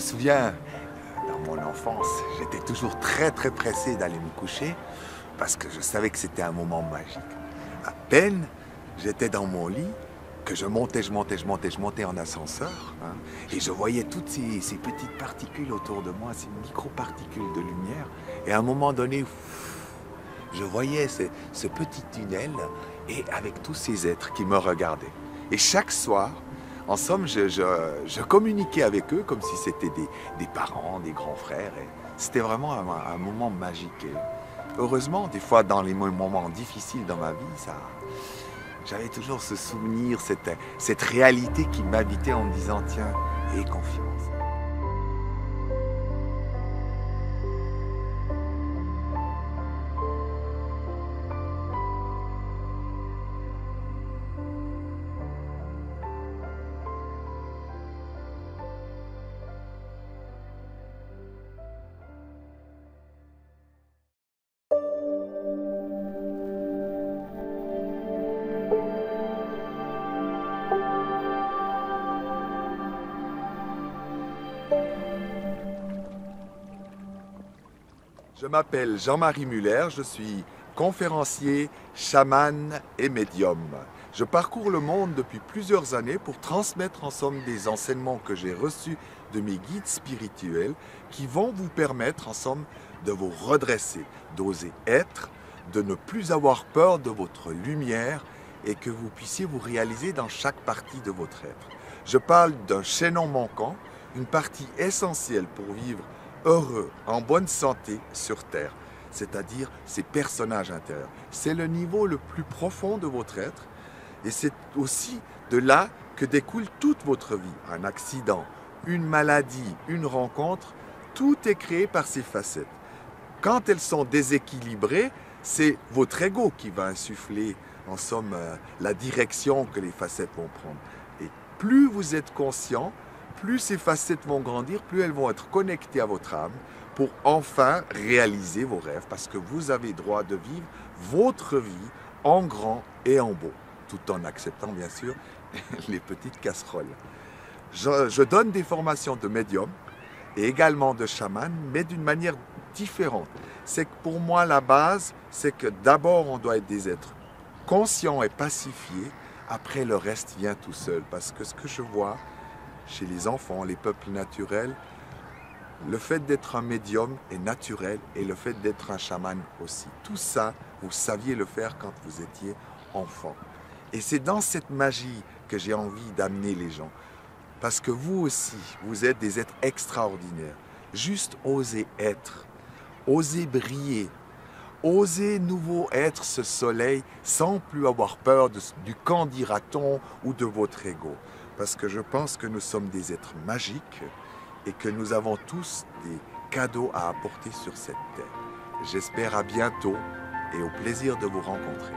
souviens, dans mon enfance, j'étais toujours très pressé d'aller me coucher parce que je savais que c'était un moment magique. À peine j'étais dans mon lit, que je montais en ascenseur, hein, et je voyais toutes ces petites particules autour de moi, ces micro-particules de lumière, et à un moment donné, je voyais ce petit tunnel, et avec tous ces êtres qui me regardaient. Et chaque soir, en somme, je communiquais avec eux comme si c'était des parents, des grands frères, et c'était vraiment un moment magique. Et heureusement, des fois, dans les moments difficiles dans ma vie, j'avais toujours ce souvenir, cette réalité qui m'habitait en me disant, tiens, aie confiance. Je m'appelle Jean-Marie Muller, je suis conférencier, chaman et médium. Je parcours le monde depuis plusieurs années pour transmettre en somme des enseignements que j'ai reçus de mes guides spirituels qui vont vous permettre en somme de vous redresser, d'oser être, de ne plus avoir peur de votre lumière et que vous puissiez vous réaliser dans chaque partie de votre être. Je parle d'un chaînon manquant, une partie essentielle pour vivre heureux, en bonne santé sur Terre, c'est-à-dire ces personnages intérieurs. C'est le niveau le plus profond de votre être et c'est aussi de là que découle toute votre vie. Un accident, une maladie, une rencontre, tout est créé par ces facettes. Quand elles sont déséquilibrées, c'est votre ego qui va insuffler, en somme, la direction que les facettes vont prendre. Et plus vous êtes conscient, plus ces facettes vont grandir, plus elles vont être connectées à votre âme pour enfin réaliser vos rêves, parce que vous avez droit de vivre votre vie en grand et en beau, tout en acceptant bien sûr les petites casseroles. Je donne des formations de médium et également de chaman, mais d'une manière différente. C'est que pour moi la base, c'est que d'abord on doit être des êtres conscients et pacifiés, après le reste vient tout seul, parce que ce que je vois chez les enfants, les peuples naturels, le fait d'être un médium est naturel et le fait d'être un chaman aussi. Tout ça, vous saviez le faire quand vous étiez enfant. Et c'est dans cette magie que j'ai envie d'amener les gens. Parce que vous aussi, vous êtes des êtres extraordinaires. Juste osez être, osez briller, osez nouveau être ce soleil sans plus avoir peur du qu'en dira-t-on ou de votre ego. Parce que je pense que nous sommes des êtres magiques et que nous avons tous des cadeaux à apporter sur cette terre. J'espère à bientôt et au plaisir de vous rencontrer.